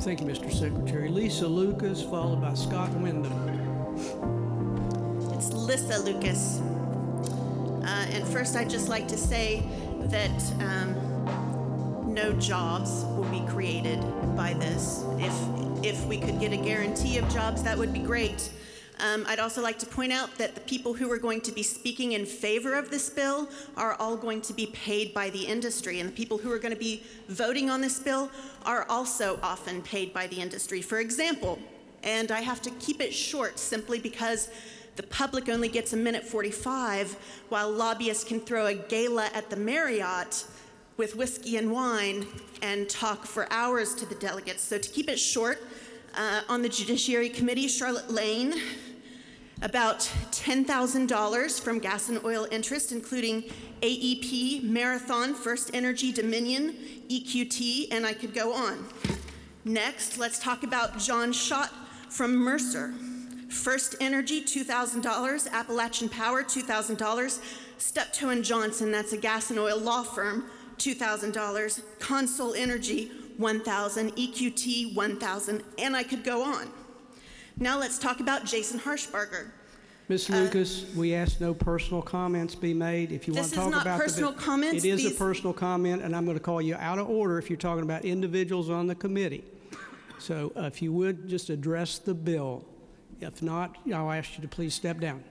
Thank you, Mr. Secretary. Lisa Lucas, followed by Scott Wyndham. It's Lissa Lucas. And first, I'd just like to say that no jobs will be created by this. If we could get a guarantee of jobs, that would be great. I'd also like to point out that the people who are going to be speaking in favor of this bill are all going to be paid by the industry, and the people who are going to be voting on this bill are also often paid by the industry. For example, and I have to keep it short simply because the public only gets a minute 45, while lobbyists can throw a gala at the Marriott with whiskey and wine and talk for hours to the delegates. So to keep it short, on the Judiciary Committee, Charlotte Lane, about $10,000 from gas and oil interest, including AEP, Marathon, First Energy, Dominion, EQT, and I could go on. Next, let's talk about John Schott from Mercer. First Energy, $2,000, Appalachian Power, $2,000, Steptoe & Johnson, that's a gas and oil law firm, $2,000, Consol Energy, $1,000, EQT, $1,000, and I could go on. Now let's talk about Jason Harshbarger. Ms. Lucas, we ask no personal comments be made. If you want to talk about this is not personal comments. It is a personal comment, and I'm going to call you out of order if you're talking about individuals on the committee. So if you would just address the bill. If not, I'll ask you to please step down.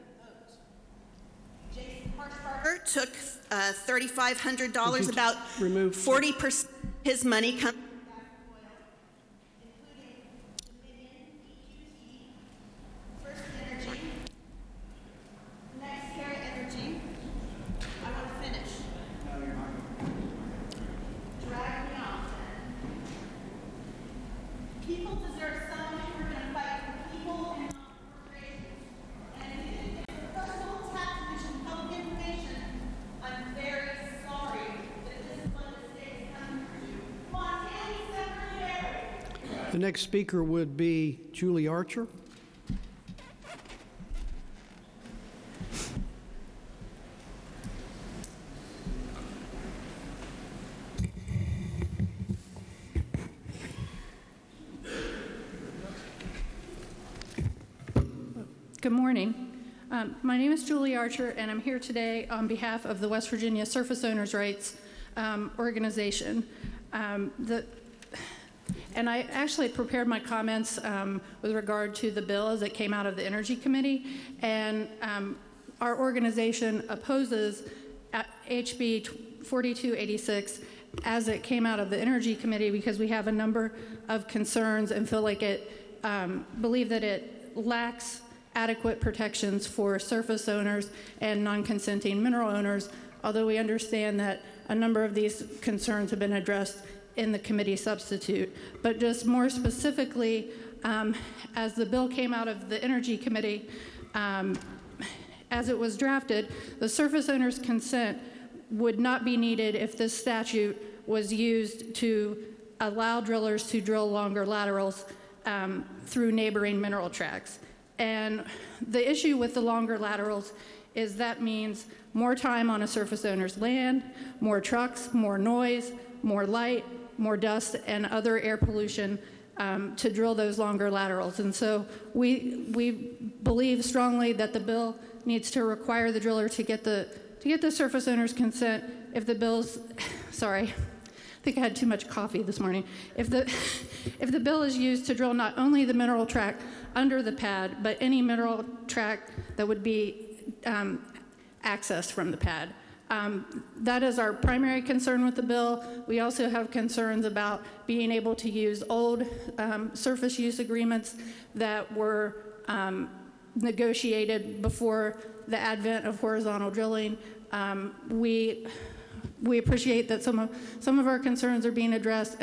Jason Harshbarger took $3,500, about 40% of his money comes from First Energy, Next Era Energy. I want to finish. Drag me off. People deserve someone who are going to fight for people and not corporations. And if you think it's a personal tax commission public information, I'm very sorry that this is what the state is coming to do. Montana Secretary. The next speaker would be Julie Archer. Good morning. My name is Julie Archer, and I'm here today on behalf of the West Virginia Surface Owners' Rights Organization. And I actually prepared my comments with regard to the bill as it came out of the Energy Committee, and our organization opposes HB 4286 as it came out of the Energy Committee because we have a number of concerns and feel like believe that it lacks adequate protections for surface owners and non-consenting mineral owners, although we understand that a number of these concerns have been addressed in the committee substitute. But just more specifically, as the bill came out of the Energy Committee, as it was drafted, the surface owner's consent would not be needed if this statute was used to allow drillers to drill longer laterals through neighboring mineral tracts. And the issue with the longer laterals is that means more time on a surface owner's land, more trucks, more noise, more light, more dust, and other air pollution to drill those longer laterals. And so we believe strongly that the bill needs to require the driller to get the surface owner's consent if the bill's, sorry, I think I had too much coffee this morning. If the bill is used to drill not only the mineral tract under the pad, but any mineral tract that would be accessed from the pad. That is our primary concern with the bill. We also have concerns about being able to use old surface use agreements that were negotiated before the advent of horizontal drilling. We appreciate that some of our concerns are being addressed,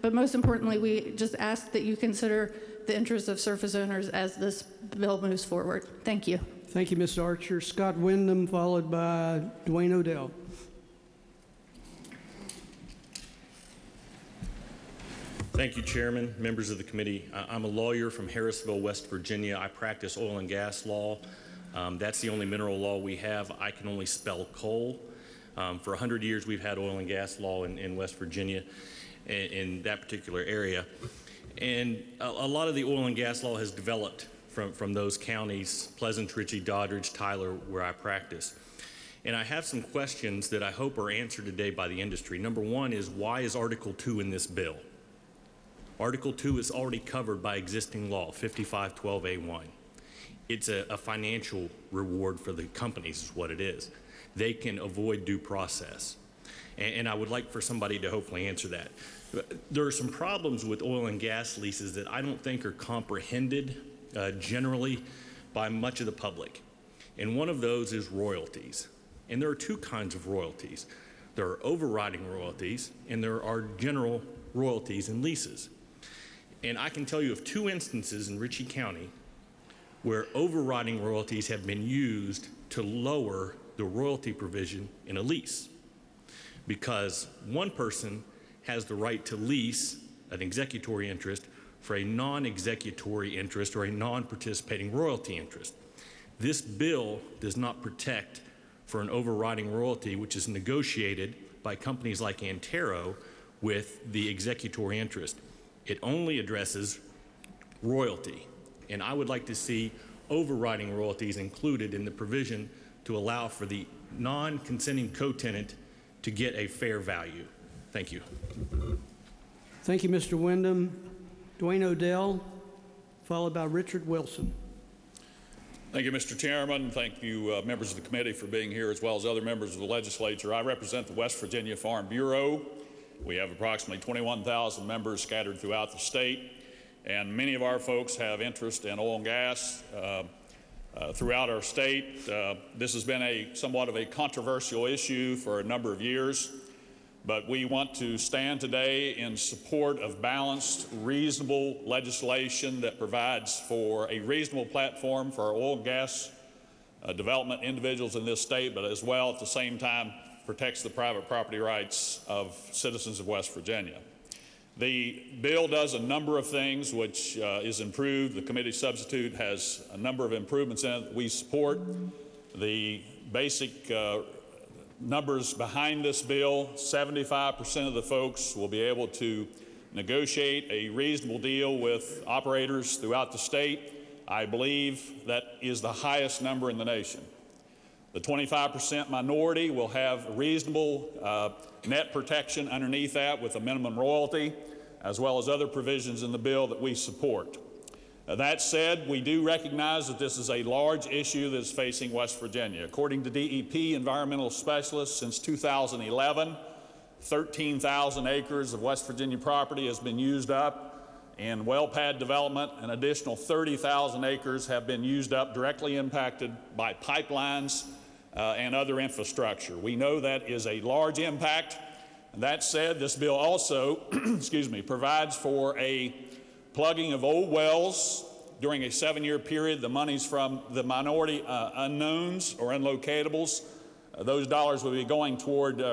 but most importantly, we just ask that you consider the interests of surface owners as this bill moves forward. Thank you. Thank you, Ms. Archer. Scott Wyndham, followed by Dwayne Odell. Thank you, Chairman, members of the committee. I'm a lawyer from Harrisville, West Virginia. I practice oil and gas law. That's the only mineral law we have. I can only spell coal. For 100 years, we've had oil and gas law in West Virginia in that particular area. And a lot of the oil and gas law has developed from those counties, Pleasant, Ritchie, Doddridge, Tyler, where I practice. And I have some questions that I hope are answered today by the industry. Number one is, why is Article 2 in this bill? Article 2 is already covered by existing law, 5512A1. It's a financial reward for the companies is what it is. They can avoid due process. And I would like for somebody to hopefully answer that. There are some problems with oil and gas leases that I don't think are comprehended generally by much of the public. And one of those is royalties. And there are two kinds of royalties. There are overriding royalties, and there are general royalties in leases. And I can tell you of two instances in Ritchie County where overriding royalties have been used to lower the royalty provision in a lease. Because one person has the right to lease an executory interest for a non-executory interest or a non-participating royalty interest. This bill does not protect for an overriding royalty, which is negotiated by companies like Antero with the executory interest. It only addresses royalty. And I would like to see overriding royalties included in the provision to allow for the non-consenting co-tenant to get a fair value. Thank you. Thank you, Mr. Wyndham. Dwayne Odell, followed by Richard Wilson. Thank you, Mr. Chairman. Thank you, members of the committee, for being here, as well as other members of the legislature. I represent the West Virginia Farm Bureau. We have approximately 21,000 members scattered throughout the state, and many of our folks have interest in oil and gas throughout our state. This has been somewhat of a controversial issue for a number of years, but we want to stand today in support of balanced, reasonable legislation that provides for a reasonable platform for our oil and gas development individuals in this state, but as well at the same time protects the private property rights of citizens of West Virginia. The bill does a number of things which is improved. The committee substitute has a number of improvements in it that we support. The basic numbers behind this bill: 75% of the folks will be able to negotiate a reasonable deal with operators throughout the state. I believe that is the highest number in the nation. The 25% minority will have reasonable net protection underneath that with a minimum royalty, as well as other provisions in the bill that we support. That said, we do recognize that this is a large issue that is facing West Virginia. According to DEP environmental specialists, since 2011, 13,000 acres of West Virginia property has been used up in well pad development. An additional 30,000 acres have been used up directly impacted by pipelines and other infrastructure. We know that is a large impact. That said, this bill also provides for a plugging of old wells during a 7-year period. The monies from the minority unknowns or unlocatables, those dollars will be going toward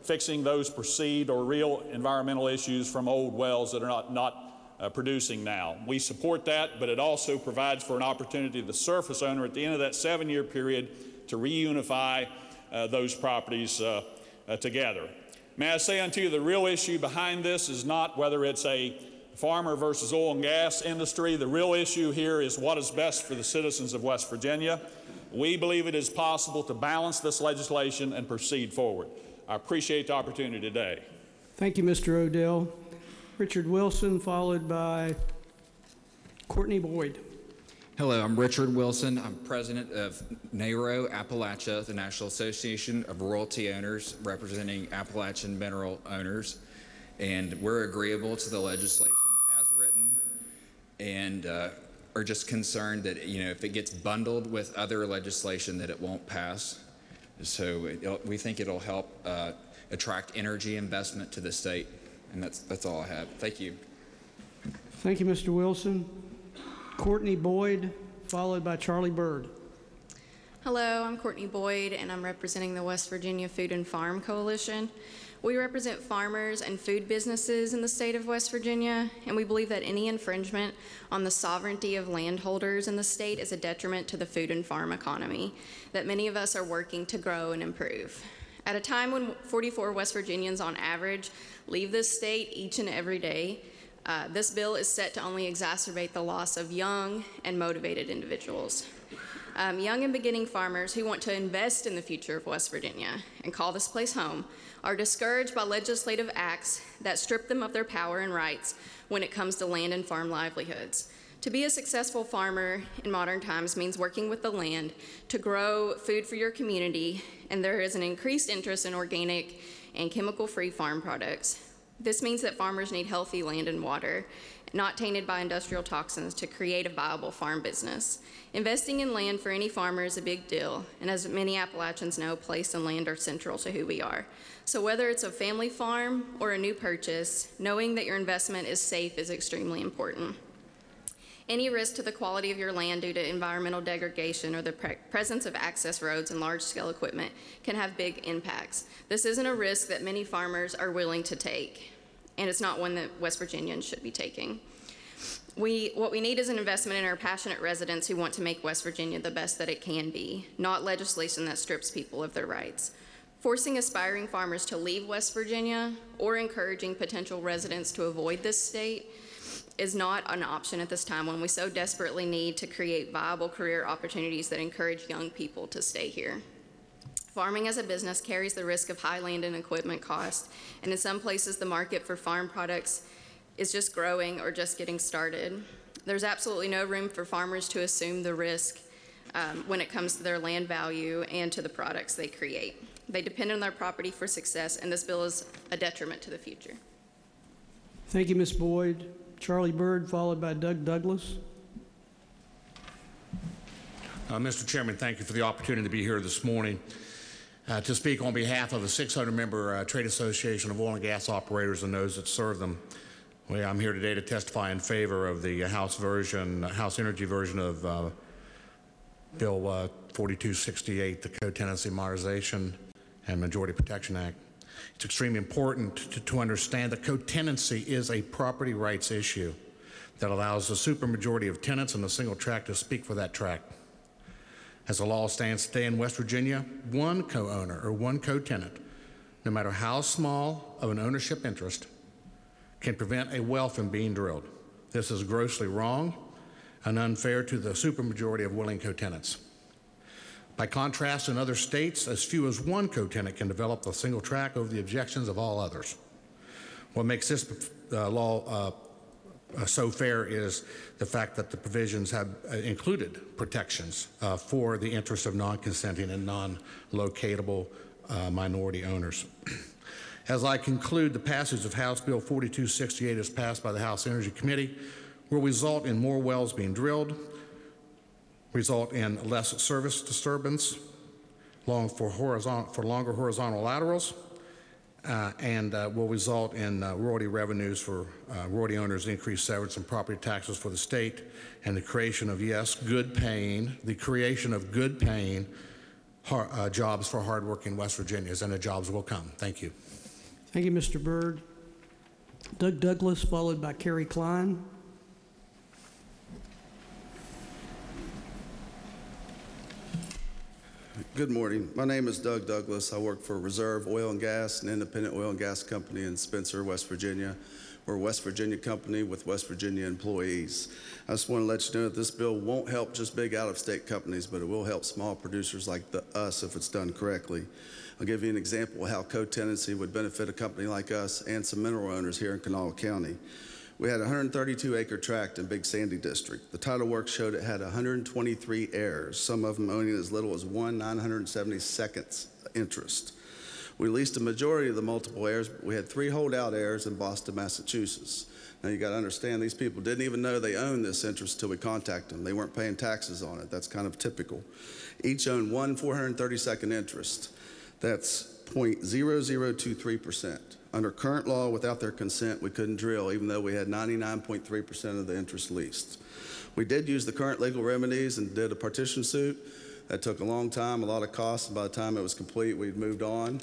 fixing those perceived or real environmental issues from old wells that are not producing now. We support that, but it also provides for an opportunity to the surface owner at the end of that 7-year period to reunify those properties together. May I say unto you, the real issue behind this is not whether it's a farmer versus oil and gas industry. The real issue here is what is best for the citizens of West Virginia. We believe it is possible to balance this legislation and proceed forward. I appreciate the opportunity today. Thank you, Mr. Odell. Richard Wilson, followed by Courtney Boyd. Hello, I'm Richard Wilson. I'm president of NARO Appalachia, the National Association of Royalty Owners, representing Appalachian mineral owners. And we're agreeable to the legislation as written, and are just concerned that, if it gets bundled with other legislation, that it won't pass. So we think it'll help attract energy investment to the state, and that's all I have. Thank you. Thank you, Mr. Wilson. Courtney Boyd, followed by Charlie Bird. Hello, I'm Courtney Boyd, and I'm representing the West Virginia Food and Farm Coalition. We represent farmers and food businesses in the state of West Virginia, and we believe that any infringement on the sovereignty of landholders in the state is a detriment to the food and farm economy that many of us are working to grow and improve. At a time when 44 West Virginians on average leave this state each and every day, This bill is set to only exacerbate the loss of young and motivated individuals. Young and beginning farmers who want to invest in the future of West Virginia and call this place home are discouraged by legislative acts that strip them of their power and rights when it comes to land and farm livelihoods. To be a successful farmer in modern times means working with the land to grow food for your community, and there is an increased interest in organic and chemical-free farm products. This means that farmers need healthy land and water, not tainted by industrial toxins, to create a viable farm business. Investing in land for any farmer is a big deal, and as many Appalachians know, place and land are central to who we are. So whether it's a family farm or a new purchase, knowing that your investment is safe is extremely important. Any risk to the quality of your land due to environmental degradation or the presence of access roads and large-scale equipment can have big impacts. This isn't a risk that many farmers are willing to take, and it's not one that West Virginians should be taking. What we need is an investment in our passionate residents who want to make West Virginia the best that it can be, not legislation that strips people of their rights. Forcing aspiring farmers to leave West Virginia or encouraging potential residents to avoid this state is not an option at this time when we so desperately need to create viable career opportunities that encourage young people to stay here. Farming as a business carries the risk of high land and equipment costs, and in some places the market for farm products is just growing or just getting started. There's absolutely no room for farmers to assume the risk when it comes to their land value and to the products they create. They depend on their property for success, and this bill is a detriment to the future. Thank you, Ms. Boyd. Charlie Bird, followed by Doug Douglas. Mr. Chairman, thank you for the opportunity to be here this morning to speak on behalf of a 600-member trade association of oil and gas operators and those that serve them. I'm here today to testify in favor of the House Energy version of Bill 4268, the Co-Tenancy Modernization and Majority Protection Act. It's extremely important to understand that co-tenancy is a property rights issue that allows the supermajority of tenants in a single tract to speak for that tract. As the law stands today in West Virginia, one co-owner or one co-tenant, no matter how small of an ownership interest, can prevent a well from being drilled. This is grossly wrong and unfair to the supermajority of willing co-tenants. By contrast, in other states, as few as one co-tenant can develop a single tract over the objections of all others. What makes this law so fair is the fact that the provisions have included protections for the interests of non-consenting and non-locatable minority owners. As I conclude, the passage of House Bill 4268 as passed by the House Energy Committee will result in more wells being drilled, result in less service disturbance, for longer horizontal laterals, and will result in royalty revenues for royalty owners, increased severance and property taxes for the state, and the creation of, yes, good-paying jobs for hardworking West Virginians, and the jobs will come. Thank you. Thank you, Mr. Byrd. Doug Douglas, followed by Kerry Klein. Good morning. My name is Doug Douglas. I work for Reserve Oil and Gas, an independent oil and gas company in Spencer, West Virginia. We're a West Virginia company with West Virginia employees. I just want to let you know that this bill won't help just big out-of-state companies, but it will help small producers like us if it's done correctly. I'll give you an example of how co-tenancy would benefit a company like us and some mineral owners here in Kanawha County. We had a 132-acre tract in Big Sandy District. The title work showed it had 123 heirs, some of them owning as little as 1/972nd interest. We leased a majority of the multiple heirs, but we had 3 holdout heirs in Boston, Massachusetts. Now you got to understand, these people didn't even know they owned this interest until we contacted them. They weren't paying taxes on it. That's kind of typical. Each owned 1/432nd interest. That's 0.0023%. Under current law, without their consent, we couldn't drill, even though we had 99.3% of the interest leased. We did use the current legal remedies and did a partition suit. That took a long time, a lot of costs, and by the time it was complete, we'd moved on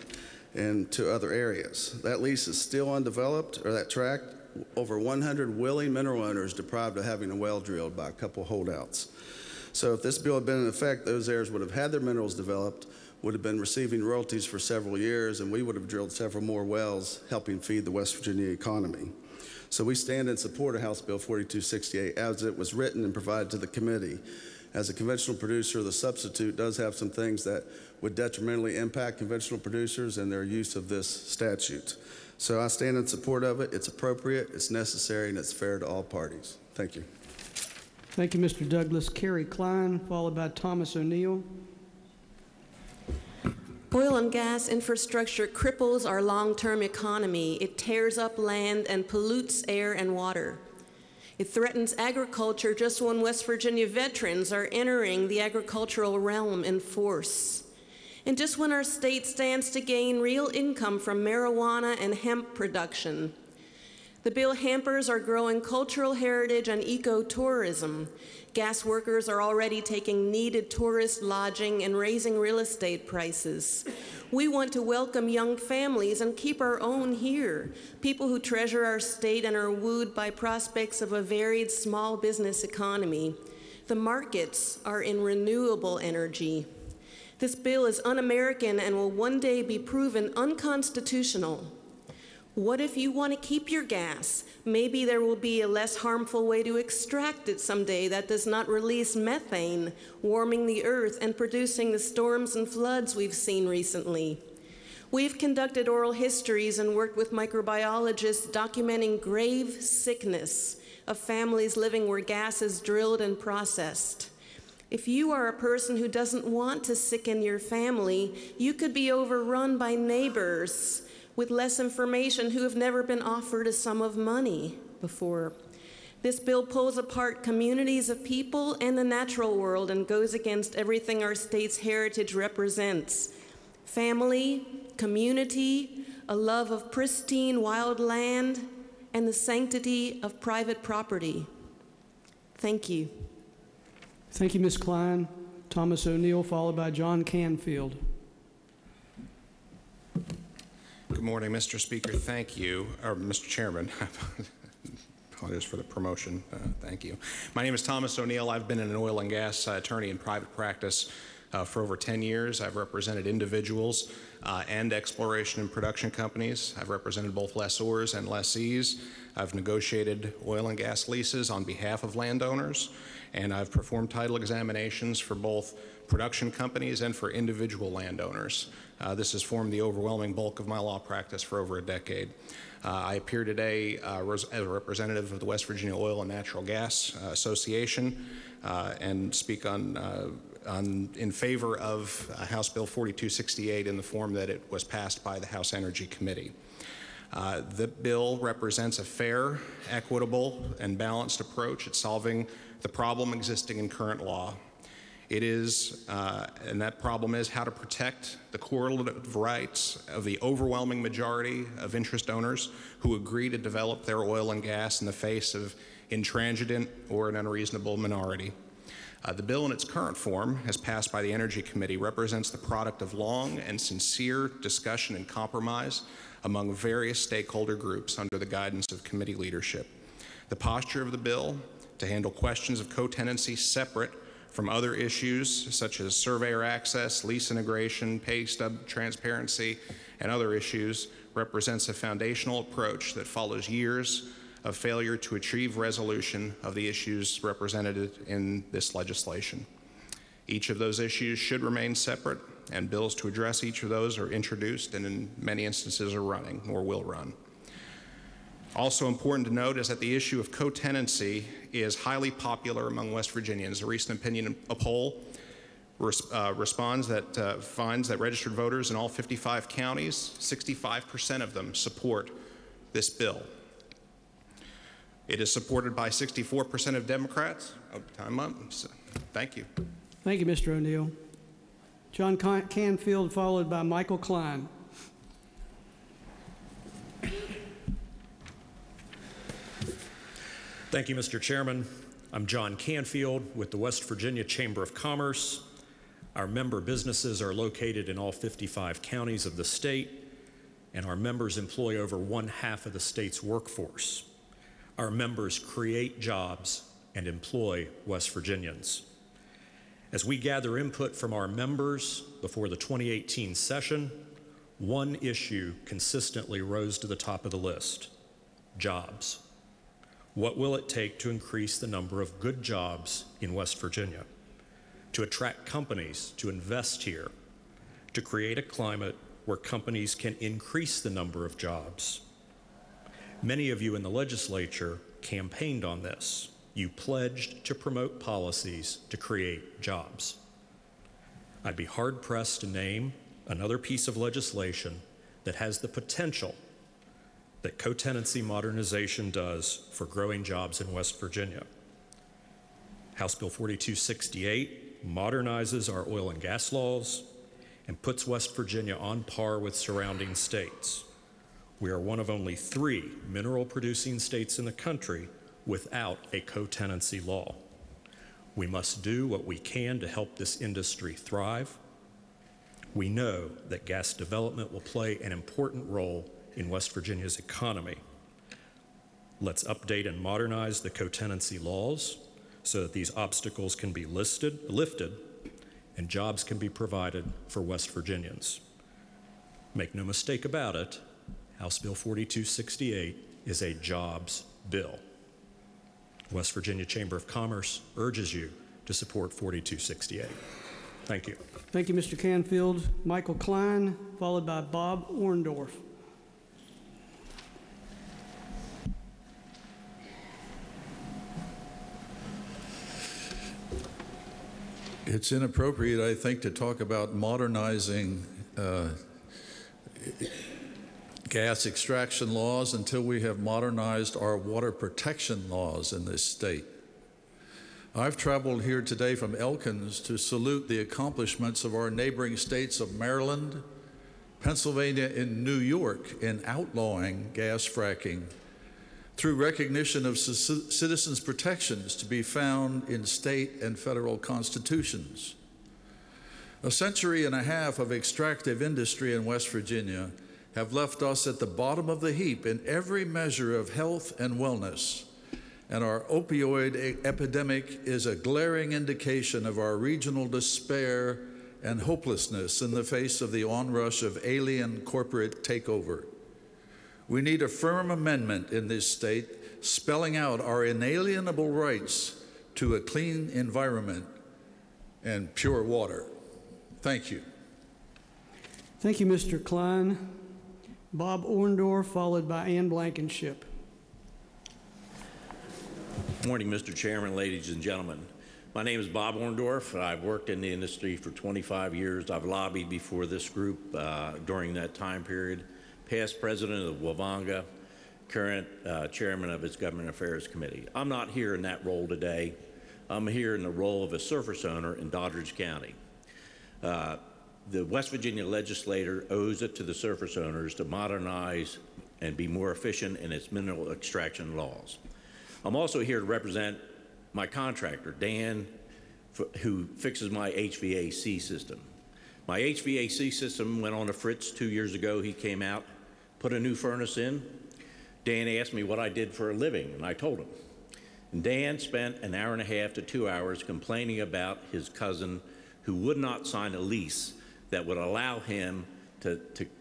and to other areas. That lease is still undeveloped, or that tract, over 100 willing mineral owners deprived of having a well drilled by a couple holdouts. So if this bill had been in effect, those heirs would have had their minerals developed, would have been receiving royalties for several years, and we would have drilled several more wells, helping feed the West Virginia economy. So we stand in support of House Bill 4268 as it was written and provided to the committee. As a conventional producer, the substitute does have some things that would detrimentally impact conventional producers and their use of this statute. So I stand in support of it. It's appropriate, it's necessary, and it's fair to all parties. Thank you. Thank you, Mr. Douglas. Carrie Klein, followed by Thomas O'Neill. Oil and gas infrastructure cripples our long-term economy. It tears up land and pollutes air and water. It threatens agriculture just when West Virginia veterans are entering the agricultural realm in force. And just when our state stands to gain real income from marijuana and hemp production. The bill hampers our growing cultural heritage and ecotourism. Gas workers are already taking needed tourist lodging and raising real estate prices. We want to welcome young families and keep our own here, people who treasure our state and are wooed by prospects of a varied small business economy. The markets are in renewable energy. This bill is un-American and will one day be proven unconstitutional. What if you want to keep your gas? Maybe there will be a less harmful way to extract it someday that does not release methane, warming the earth and producing the storms and floods we've seen recently. We've conducted oral histories and worked with microbiologists documenting grave sickness of families living where gas is drilled and processed. If you are a person who doesn't want to sicken your family, you could be overrun by neighbors with less information who have never been offered a sum of money before. This bill pulls apart communities of people and the natural world and goes against everything our state's heritage represents. Family, community, a love of pristine wild land, and the sanctity of private property. Thank you. Thank you, Ms. Klein. Thomas O'Neill, followed by John Canfield. Good morning, Mr. Speaker. Thank you, or Mr. Chairman. Apologies for the promotion. Thank you. My name is Thomas O'Neill. I've been an oil and gas attorney in private practice for over 10 years. I've represented individuals and exploration and production companies. I've represented both lessors and lessees. I've negotiated oil and gas leases on behalf of landowners, and I've performed title examinations for both production companies and for individual landowners. This has formed the overwhelming bulk of my law practice for over a decade. I appear today as a representative of the West Virginia Oil and Natural Gas Association and speak in favor of House Bill 4268 in the form that it was passed by the House Energy Committee. The bill represents a fair, equitable, and balanced approach at solving the problem existing in current law. It is, and that problem is how to protect the correlative rights of the overwhelming majority of interest owners who agree to develop their oil and gas in the face of intransigent or an unreasonable minority. The bill in its current form, as passed by the Energy Committee, represents the product of long and sincere discussion and compromise among various stakeholder groups under the guidance of committee leadership. The posture of the bill to handle questions of co-tenancy separate from other issues such as surveyor access, lease integration, pay stub transparency, and other issues represents a foundational approach that follows years of failure to achieve resolution of the issues represented in this legislation. Each of those issues should remain separate, and bills to address each of those are introduced and in many instances are running or will run. Also important to note is that the issue of co-tenancy is highly popular among West Virginians. A recent opinion poll finds that registered voters in all 55 counties, 65% of them support this bill. It is supported by 64% of Democrats. Oh, time up. So, thank you. Thank you, Mr. O'Neill. John Canfield, followed by Michael Klein. Thank you, Mr. Chairman. I'm John Canfield with the West Virginia Chamber of Commerce. Our member businesses are located in all 55 counties of the state, and our members employ over 1/2 of the state's workforce. Our members create jobs and employ West Virginians. As we gather input from our members before the 2018 session, one issue consistently rose to the top of the list: jobs. What will it take to increase the number of good jobs in West Virginia, to attract companies to invest here, to create a climate where companies can increase the number of jobs? Many of you in the legislature campaigned on this. You pledged to promote policies to create jobs. I'd be hard-pressed to name another piece of legislation that has the potential that co-tenancy modernization does for growing jobs in West Virginia. House Bill 4268 modernizes our oil and gas laws and puts West Virginia on par with surrounding states. We are one of only 3 mineral-producing states in the country without a co-tenancy law. We must do what we can to help this industry thrive. We know that gas development will play an important role in West Virginia's economy. Let's update and modernize the co-tenancy laws so that these obstacles can be lifted, and jobs can be provided for West Virginians. Make no mistake about it, House Bill 4268 is a jobs bill. West Virginia Chamber of Commerce urges you to support 4268. Thank you. Thank you, Mr. Canfield. Michael Klein, followed by Bob Orndorff. It's inappropriate, I think, to talk about modernizing gas extraction laws until we have modernized our water protection laws in this state. I've traveled here today from Elkins to salute the accomplishments of our neighboring states of Maryland, Pennsylvania, and New York in outlawing gas fracking through recognition of citizens' protections to be found in state and federal constitutions. A century and a half of extractive industry in West Virginia have left us at the bottom of the heap in every measure of health and wellness, and our opioid epidemic is a glaring indication of our regional despair and hopelessness in the face of the onrush of alien corporate takeover. We need a firm amendment in this state spelling out our inalienable rights to a clean environment and pure water. Thank you. Thank you, Mr. Klein. Bob Orndorff, followed by Ann Blankenship. Morning, Mr. Chairman, ladies and gentlemen. My name is Bob Orndorff. I've worked in the industry for 25 years. I've lobbied before this group during that time period. Past president of Wavanga, current chairman of its Government Affairs Committee. I'm not here in that role today. I'm here in the role of a surface owner in Doddridge County. The West Virginia legislature owes it to the surface owners to modernize and be more efficient in its mineral extraction laws. I'm also here to represent my contractor, Dan, who fixes my HVAC system. My HVAC system went on the fritz 2 years ago. He came out, put a new furnace in. Dan asked me what I did for a living, and I told him. And Dan spent an hour and a half to 2 hours complaining about his cousin who would not sign a lease that would allow him to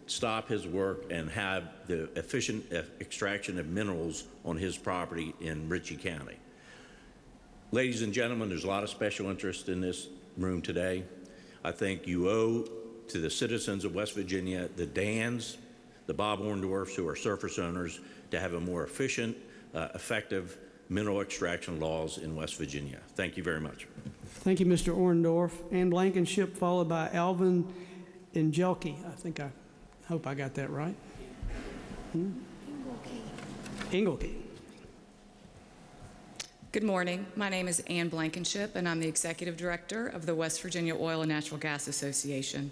stop his work and have the efficient extraction of minerals on his property in Ritchie County. Ladies and gentlemen, there's a lot of special interest in this room today. I think you owe to the citizens of West Virginia, the Dans, the Bob Orndorffs, who are surface owners, to have a more efficient, effective mineral extraction laws in West Virginia. Thank you very much. Thank you, Mr. Orndorff. Ann Blankenship, followed by Alvin Ingelke. I hope I got that right. Ingelke. Good morning. My name is Ann Blankenship, and I'm the Executive Director of the West Virginia Oil and Natural Gas Association.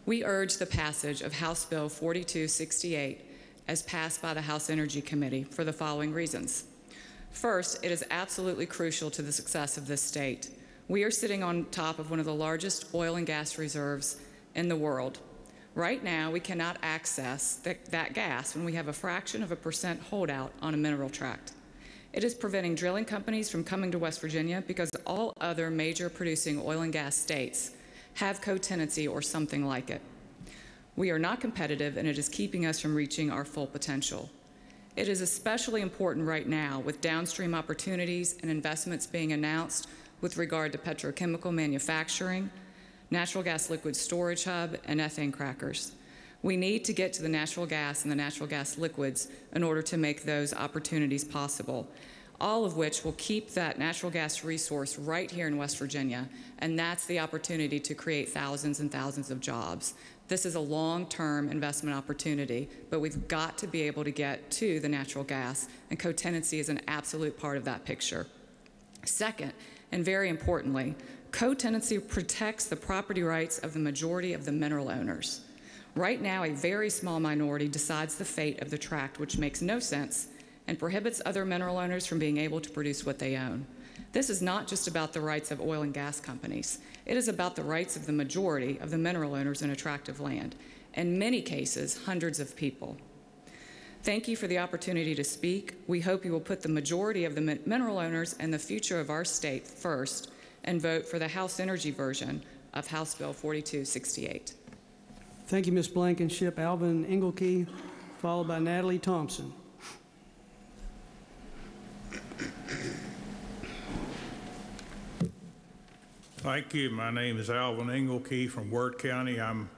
We urge the passage of House Bill 4268 as passed by the House Energy Committee for the following reasons. First, it is absolutely crucial to the success of this state. We are sitting on top of one of the largest oil and gas reserves in the world. Right now, we cannot access that gas when we have a fraction of a % holdout on a mineral tract. It is preventing drilling companies from coming to West Virginia because all other major producing oil and gas states have co-tenancy or something like it. We are not competitive, and it is keeping us from reaching our full potential. It is especially important right now with downstream opportunities and investments being announced with regard to petrochemical manufacturing, natural gas liquid storage hub, and ethane crackers. We need to get to the natural gas and the natural gas liquids in order to make those opportunities possible, all of which will keep that natural gas resource right here in West Virginia, and that's the opportunity to create thousands and thousands of jobs. This is a long-term investment opportunity, but we've got to be able to get to the natural gas, and co-tenancy is an absolute part of that picture. Second, and very importantly, co-tenancy protects the property rights of the majority of the mineral owners. Right now, a very small minority decides the fate of the tract, which makes no sense and prohibits other mineral owners from being able to produce what they own. This is not just about the rights of oil and gas companies. It is about the rights of the majority of the mineral owners in a tract of land, in many cases, hundreds of people. Thank you for the opportunity to speak. We hope you will put the majority of the mineral owners and the future of our state first and vote for the House Energy version of House Bill 4268. Thank you, Ms. Blankenship. Alvin Engelke, followed by Natalie Thompson. Thank you. My name is Alvin Engelke from Wirt County. I'm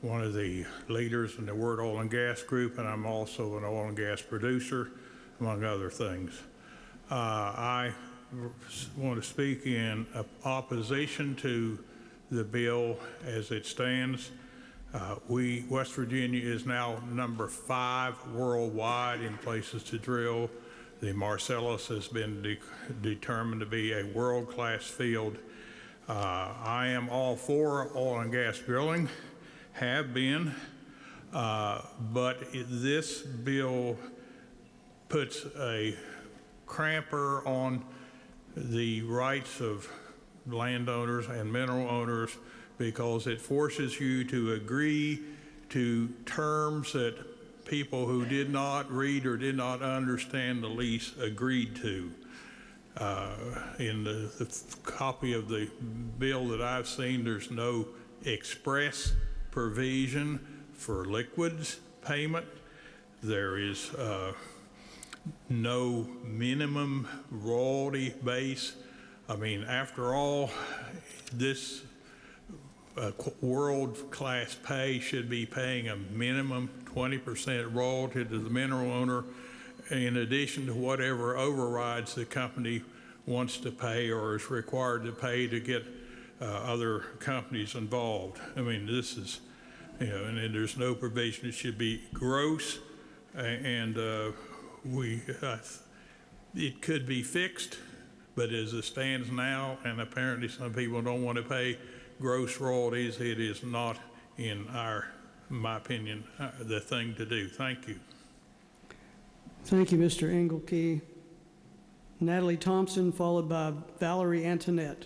one of the leaders in the Wirt Oil and Gas Group, and I'm also an oil and gas producer, among other things. I want to speak in opposition to the bill as it stands. West Virginia is now number 5 worldwide in places to drill. The Marcellus has been determined to be a world-class field. I am all for oil and gas drilling, have been, but this bill puts a cramper on the rights of landowners and mineral owners because it forces you to agree to terms that people who did not read or did not understand the lease agreed to. In the copy of the bill that I've seen, there's no express provision for liquids payment. There is no minimum royalty base. I mean, after all, this world-class pay should be paying a minimum 20% royalty to the mineral owner in addition to whatever overrides the company wants to pay or is required to pay to get other companies involved. I mean, this is, and there's no provision. It should be gross, and it could be fixed, but as it stands now, and apparently some people don't want to pay gross royalties, it is not, in my opinion, the thing to do. Thank you. Thank you, Mr. Engelke. Natalie Thompson, followed by Valerie Antoinette.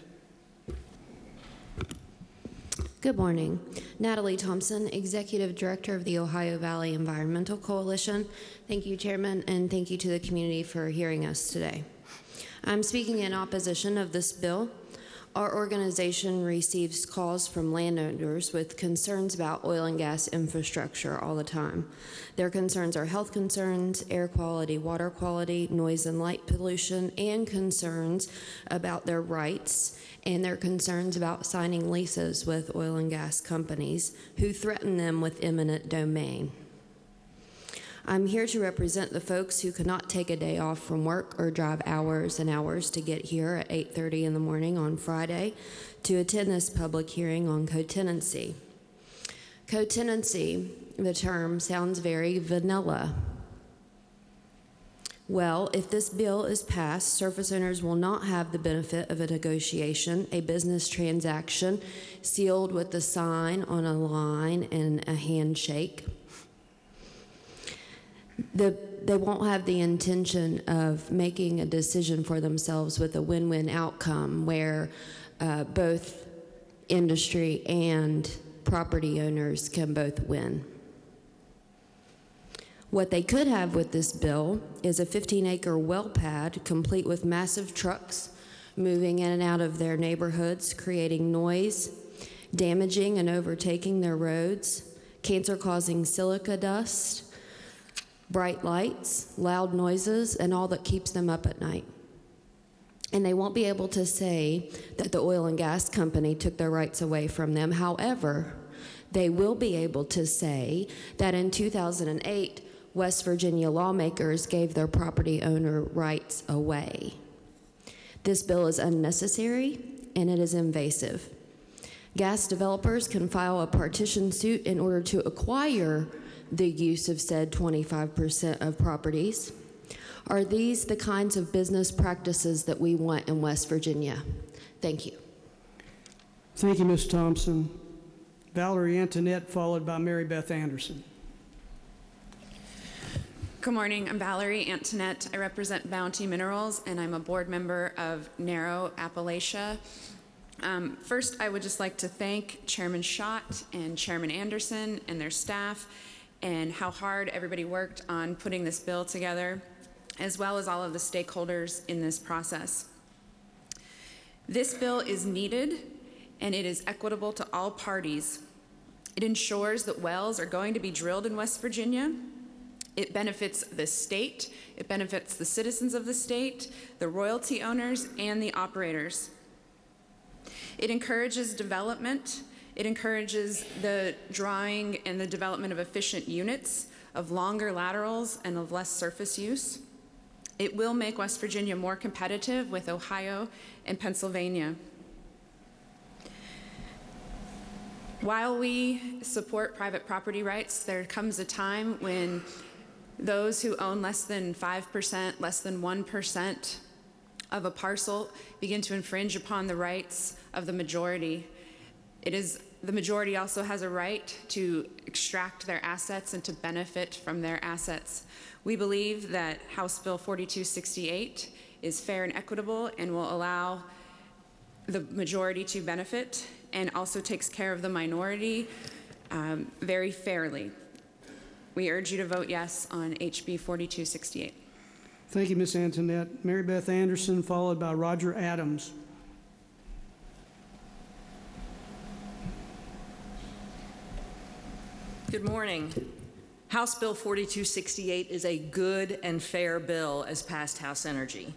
Good morning. Natalie Thompson, Executive Director of the Ohio Valley Environmental Coalition. Thank you, Chairman, and thank you to the community for hearing us today. I'm speaking in opposition of this bill. Our organization receives calls from landowners with concerns about oil and gas infrastructure all the time. Their concerns are health concerns, air quality, water quality, noise and light pollution, and concerns about their rights, and their concerns about signing leases with oil and gas companies who threaten them with eminent domain. I'm here to represent the folks who cannot take a day off from work or drive hours and hours to get here at 8:30 in the morning on Friday to attend this public hearing on co-tenancy. Co-tenancy, the term, sounds very vanilla. Well, if this bill is passed, surface owners will not have the benefit of a negotiation, a business transaction sealed with a sign on a line and a handshake. They won't have the intention of making a decision for themselves with a win-win outcome where both industry and property owners can both win. What they could have with this bill is a 15-acre well pad complete with massive trucks moving in and out of their neighborhoods, creating noise, damaging and overtaking their roads, cancer-causing silica dust, bright lights, loud noises, and all that keeps them up at night. And they won't be able to say that the oil and gas company took their rights away from them. However, they will be able to say that in 2008, West Virginia lawmakers gave their property owner rights away. This bill is unnecessary and it is invasive. Gas developers can file a partition suit in order to acquire the use of said 25% of properties. Are these the kinds of business practices that we want in West Virginia? Thank you. Thank you, Ms. Thompson. Valerie Antoinette, followed by Mary Beth Anderson. Good morning, I'm Valerie Antoinette. I represent Bounty Minerals, and I'm a board member of Narrow, Appalachia. First, I would just like to thank Chairman Schott and Chairman Anderson and their staff, and how hard everybody worked on putting this bill together, as well as all of the stakeholders in this process. This bill is needed, and it is equitable to all parties. It ensures that wells are going to be drilled in West Virginia. It benefits the state, it benefits the citizens of the state, the royalty owners, and the operators. It encourages development. It encourages the drawing and the development of efficient units, of longer laterals, and of less surface use. It will make West Virginia more competitive with Ohio and Pennsylvania. While we support private property rights, there comes a time when those who own less than 5%, less than 1% of a parcel begin to infringe upon the rights of the majority. The majority also has a right to extract their assets and to benefit from their assets. We believe that House Bill 4268 is fair and equitable and will allow the majority to benefit, and also takes care of the minority very fairly. We urge you to vote yes on HB 4268. Thank you, Ms. Antoinette. Mary Beth Anderson, followed by Roger Adams. Good morning. House Bill 4268 is a good and fair bill as passed House Energy.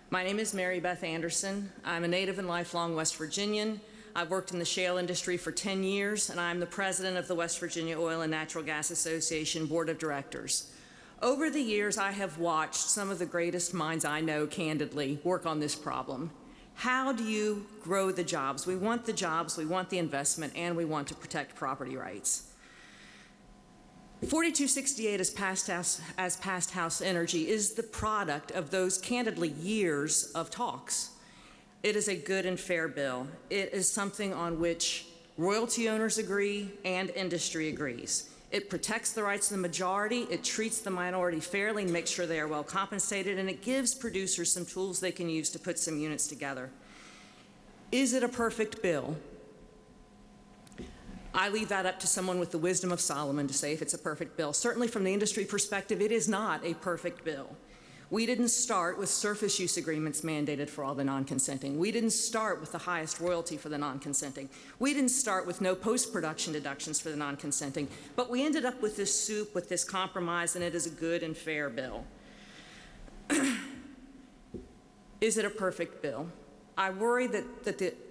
My name is Mary Beth Anderson. I'm a native and lifelong West Virginian. I've worked in the shale industry for 10 years, and I'm the president of the West Virginia Oil and Natural Gas Association Board of Directors. Over the years, I have watched some of the greatest minds I know, candidly, work on this problem. How do you grow the jobs? We want the jobs, we want the investment, and we want to protect property rights. 4268 as passed House Energy is the product of those, candidly, years of talks. It is a good and fair bill. It is something on which royalty owners agree and industry agrees. It protects the rights of the majority, it treats the minority fairly and makes sure they are well compensated, and it gives producers some tools they can use to put some units together. Is it a perfect bill? I leave that up to someone with the wisdom of Solomon to say if it's a perfect bill. Certainly from the industry perspective, it is not a perfect bill. We didn't start with surface use agreements mandated for all the non-consenting. We didn't start with the highest royalty for the non-consenting. We didn't start with no post-production deductions for the non-consenting. But we ended up with this soup, with this compromise, and it is a good and fair bill. Is it a perfect bill? I worry that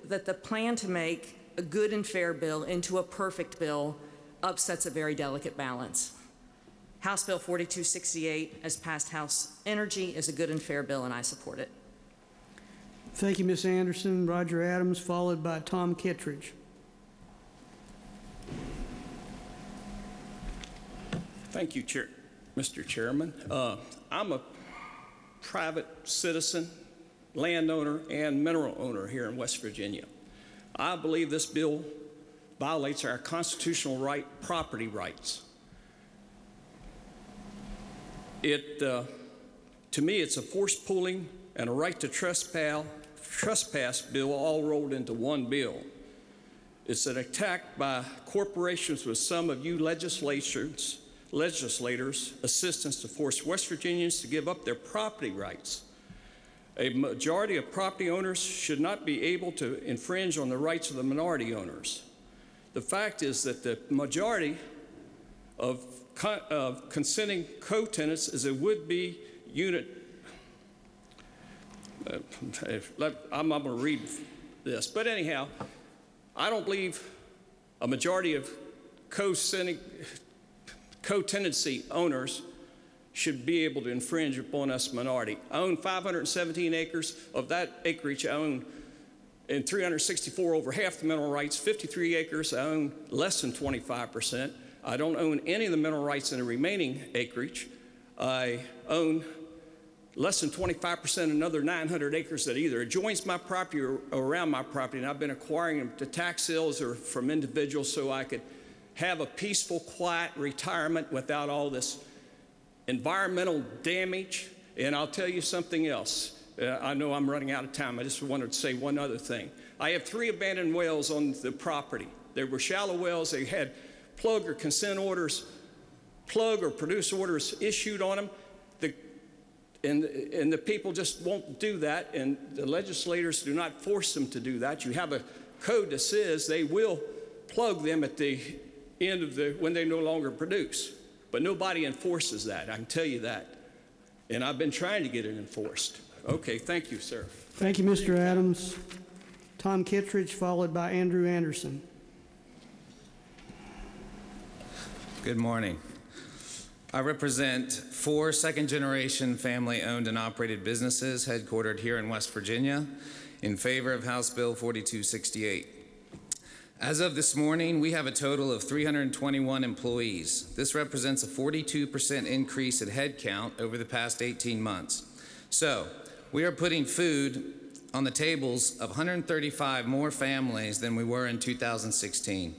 the plan to make a good and fair bill into a perfect bill upsets a very delicate balance. House Bill 4268, as passed House Energy, is a good and fair bill, and I support it. Thank you, Ms. Anderson. Roger Adams, followed by Tom Kittredge. Thank you, Mr. Chairman. I'm a private citizen, landowner, and mineral owner here in West Virginia. I believe this bill violates our constitutional right, property rights. To me, it's a forced pooling and a right to trespass bill all rolled into one bill. It's an attack by corporations with some of you legislators' assistance to force West Virginians to give up their property rights. A majority of property owners should not be able to infringe on the rights of the minority owners. The fact is that the majority of consenting co-tenants as a would-be unit. I'm going to read this, but anyhow, I don't believe a majority of co-tenancy owners should be able to infringe upon us minority. I own 517 acres. Of that acreage, I own in 364 over half the mineral rights. 53 acres, I own less than 25%. I don't own any of the mineral rights in the remaining acreage. I own less than 25% another 900 acres that either adjoins my property or around my property, and I've been acquiring them to tax sales or from individuals so I could have a peaceful, quiet retirement without all this environmental damage. And I'll tell you something else. I know I'm running out of time. I just wanted to say one other thing. I have 3 abandoned wells on the property. They were shallow wells. They had plug or consent orders, plug or produce orders issued on them. And the people just won't do that, and the legislators do not force them to do that. You have a code that says they will plug them at the end of when they no longer produce. But nobody enforces that, I can tell you that. And I've been trying to get it enforced. Okay, thank you, sir. Thank you, Mr. Adams. Tom Kittredge, followed by Andrew Anderson. Good morning. I represent 4 second-generation family-owned and operated businesses headquartered here in West Virginia in favor of House Bill 4268. As of this morning, we have a total of 321 employees. This represents a 42% increase in headcount over the past 18 months. So, we are putting food on the tables of 135 more families than we were in 2016.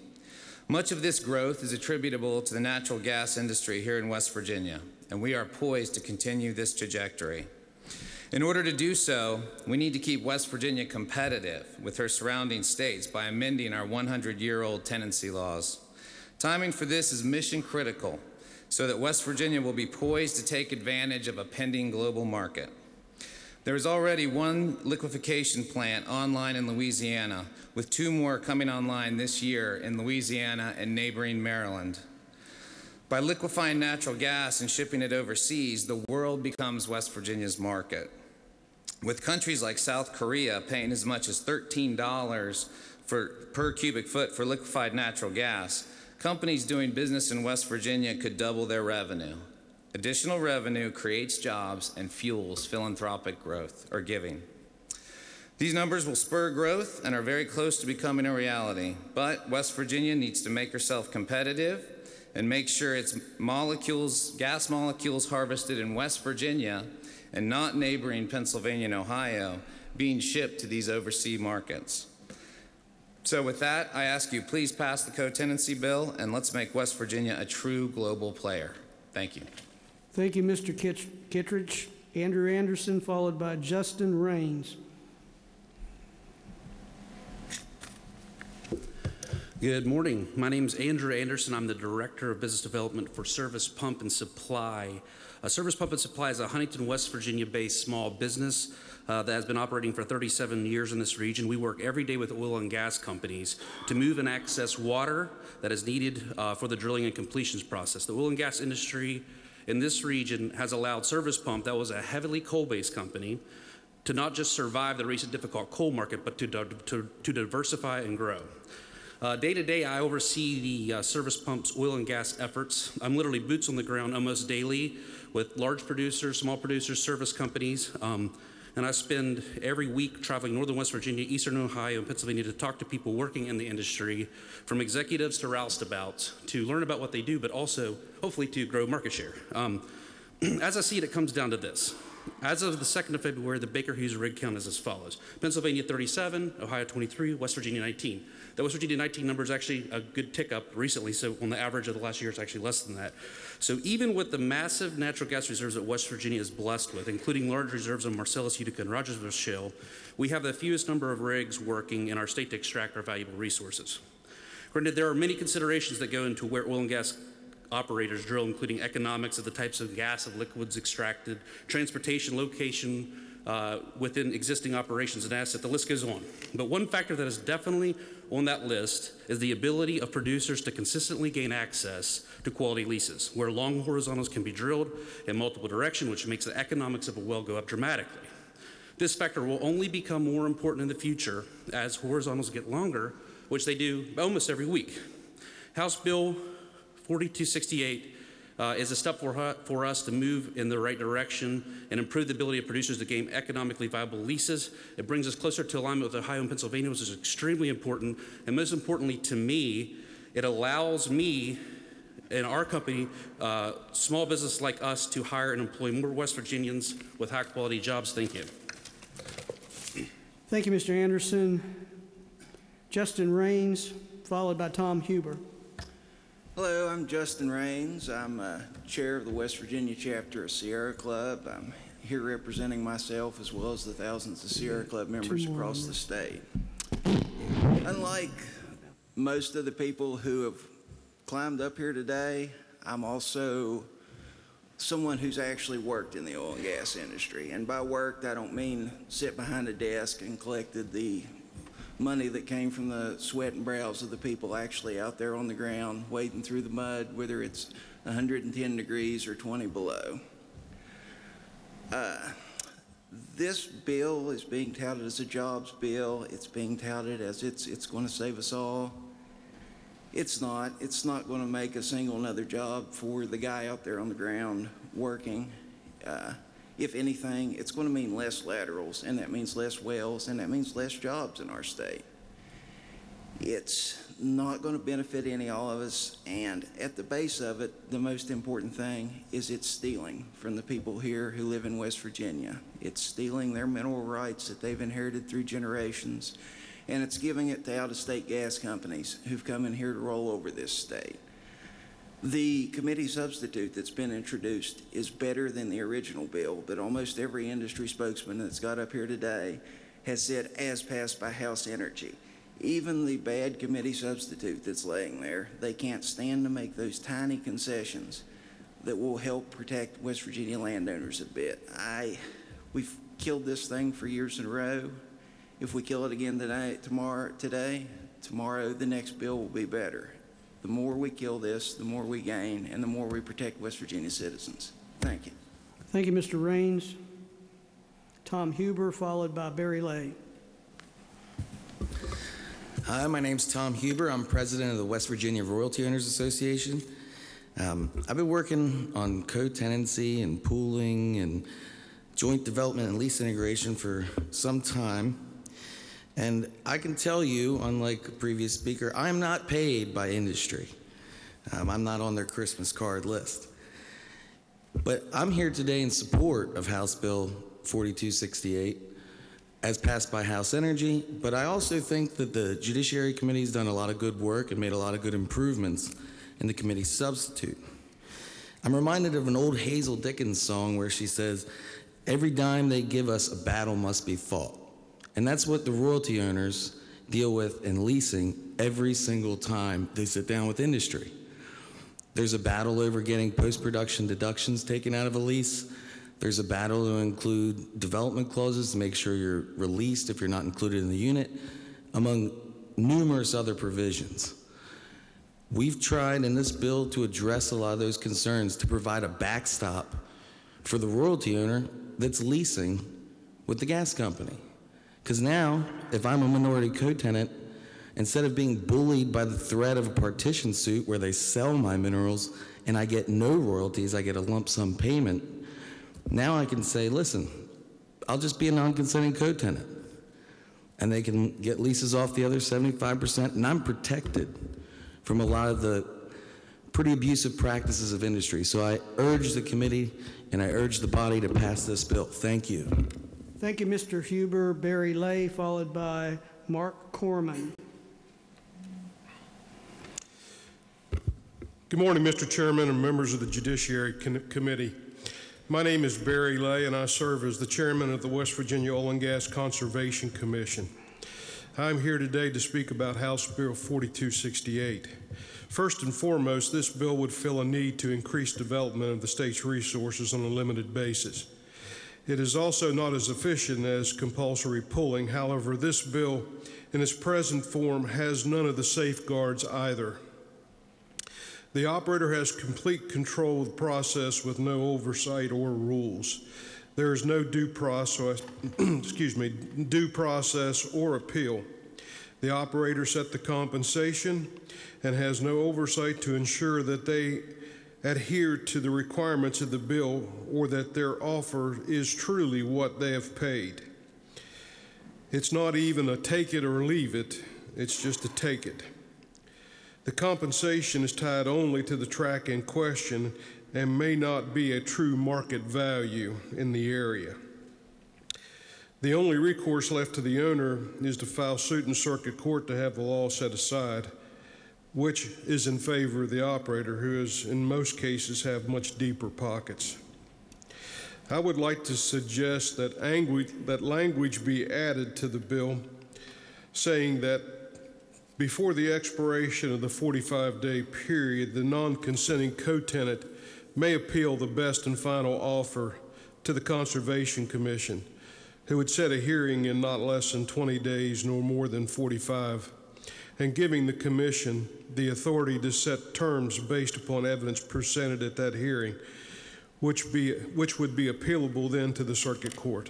Much of this growth is attributable to the natural gas industry here in West Virginia, and we are poised to continue this trajectory. In order to do so, we need to keep West Virginia competitive with her surrounding states by amending our 100-year-old tenancy laws. Timing for this is mission critical so that West Virginia will be poised to take advantage of a pending global market. There is already 1 liquefaction plant online in Louisiana, with 2 more coming online this year in Louisiana and neighboring Maryland. By liquefying natural gas and shipping it overseas, the world becomes West Virginia's market. With countries like South Korea paying as much as $13 per cubic foot for liquefied natural gas, companies doing business in West Virginia could double their revenue. Additional revenue creates jobs and fuels philanthropic growth or giving. These numbers will spur growth and are very close to becoming a reality, but West Virginia needs to make herself competitive and make sure its gas molecules harvested in West Virginia and not neighboring Pennsylvania and Ohio being shipped to these overseas markets. So with that, I ask you, please pass the co-tenancy bill and let's make West Virginia a true global player. Thank you. Thank you, Mr. Kittredge. Andrew Anderson, followed by Justin Raines. Good morning. My name is Andrew Anderson. I'm the Director of Business Development for Service Pump and Supply. Service Pump and Supply is a Huntington, West Virginia-based small business that has been operating for 37 years in this region. We work every day with oil and gas companies to move and access water that is needed for the drilling and completions process. The oil and gas industry in this region has allowed Service Pump, that was a heavily coal-based company, to not just survive the recent difficult coal market, but to diversify and grow. Day to day, I oversee the Service Pump's oil and gas efforts. I'm literally boots on the ground almost daily with large producers, small producers, service companies, and I spend every week traveling northern West Virginia, eastern Ohio, and Pennsylvania to talk to people working in the industry, from executives to roustabouts, to learn about what they do, but also hopefully to grow market share. As I see it, it comes down to this. As of the 2nd of February, the Baker Hughes rig count is as follows. Pennsylvania 37, Ohio 23, West Virginia 19. The West Virginia 19 number is actually a good tick up recently, so on the average of the last year, it's actually less than that. So even with the massive natural gas reserves that West Virginia is blessed with, including large reserves on Marcellus, Utica, and Rogersville Shale, we have the fewest number of rigs working in our state to extract our valuable resources. Granted, there are many considerations that go into where oil and gas operators drill, including economics of the types of gas and liquids extracted, transportation, location within existing operations and assets. The list goes on. But one factor that is definitely on that list is the ability of producers to consistently gain access to quality leases, where long horizontals can be drilled in multiple directions, which makes the economics of a well go up dramatically. This factor will only become more important in the future as horizontals get longer, which they do almost every week. House Bill 4268 is a step for us to move in the right direction and improve the ability of producers to gain economically viable leases. It brings us closer to alignment with Ohio and Pennsylvania, which is extremely important. And most importantly to me, it allows me and our company, small business like us, to hire and employ more West Virginians with high quality jobs. Thank you. Thank you, Mr. Anderson. Justin Raines, followed by Tom Huber. Hello, I'm Justin Raines. I'm chair of the West Virginia chapter of Sierra Club. I'm here representing myself as well as the thousands of Sierra Club members across the state. Unlike most of the people who have climbed up here today, I'm also someone who's actually worked in the oil and gas industry. And by worked, I don't mean sit behind a desk and collected the money that came from the sweat and brows of the people actually out there on the ground wading through the mud, whether it's 110 degrees or 20 below. This bill is being touted as a jobs bill. It's being touted as it's going to save us all. It's not. It's not going to make a single another job for the guy out there on the ground working. If anything, it's going to mean less laterals, and that means less wells, and that means less jobs in our state. It's not going to benefit all of us, and at the base of it, the most important thing is it's stealing from the people here who live in West Virginia. It's stealing their mineral rights that they've inherited through generations, and it's giving it to out-of-state gas companies who've come in here to roll over this state. The committee substitute that's been introduced is better than the original bill, but almost every industry spokesman that's got up here today has said as passed by House Energy. Even the bad committee substitute that's laying there, they can't stand to make those tiny concessions that will help protect West Virginia landowners a bit. We've killed this thing for years in a row. If we kill it again tomorrow, the next bill will be better. The more we kill this, the more we gain, and the more we protect West Virginia citizens. Thank you. Thank you, Mr. Raines. Tom Huber, followed by Barry Lay. Hi, my name's Tom Huber. I'm president of the West Virginia Royalty Owners Association. I've been working on co-tenancy and pooling and joint development and lease integration for some time. And I can tell you, unlike a previous speaker, I'm not paid by industry. I'm not on their Christmas card list. But I'm here today in support of House Bill 4268 as passed by House Energy, but I also think that the Judiciary Committee has done a lot of good work and made a lot of good improvements in the committee substitute. I'm reminded of an old Hazel Dickens song where she says, "Every dime they give us, a battle must be fought." And that's what the royalty owners deal with in leasing every single time they sit down with industry. There's a battle over getting post-production deductions taken out of a lease. There's a battle to include development clauses to make sure you're released if you're not included in the unit, among numerous other provisions. We've tried in this bill to address a lot of those concerns to provide a backstop for the royalty owner that's leasing with the gas company. Because now, if I'm a minority co-tenant, instead of being bullied by the threat of a partition suit where they sell my minerals and I get no royalties, I get a lump sum payment, now I can say, listen, I'll just be a non-consenting co-tenant. And they can get leases off the other 75%, and I'm protected from a lot of the pretty abusive practices of industry. So I urge the committee and I urge the body to pass this bill. Thank you. Thank you, Mr. Huber. Barry Lay, followed by Mark Corman. Good morning, Mr. Chairman and members of the Judiciary Committee. My name is Barry Lay, and I serve as the chairman of the West Virginia Oil and Gas Conservation Commission. I'm here today to speak about House Bill 4268. First and foremost, this bill would fill a need to increase development of the state's resources on a limited basis. It is also not as efficient as compulsory pooling. However, this bill in its present form has none of the safeguards either. The operator has complete control of the process with no oversight or rules. There is no due process, due process or appeal. The operator set the compensation and has no oversight to ensure that they adhere to the requirements of the bill or that their offer is truly what they have paid. It's not even a take it or leave it, it's just a take it. The compensation is tied only to the track in question and may not be a true market value in the area. The only recourse left to the owner is to file suit in circuit court to have the law set aside, which is in favor of the operator, who is in most cases have much deeper pockets. I would like to suggest that language be added to the bill saying that before the expiration of the 45-day period, the non-consenting co-tenant may appeal the best and final offer to the Conservation Commission, who would set a hearing in not less than 20 days nor more than 45, and giving the Commission the authority to set terms based upon evidence presented at that hearing, which would be appealable then to the Circuit Court.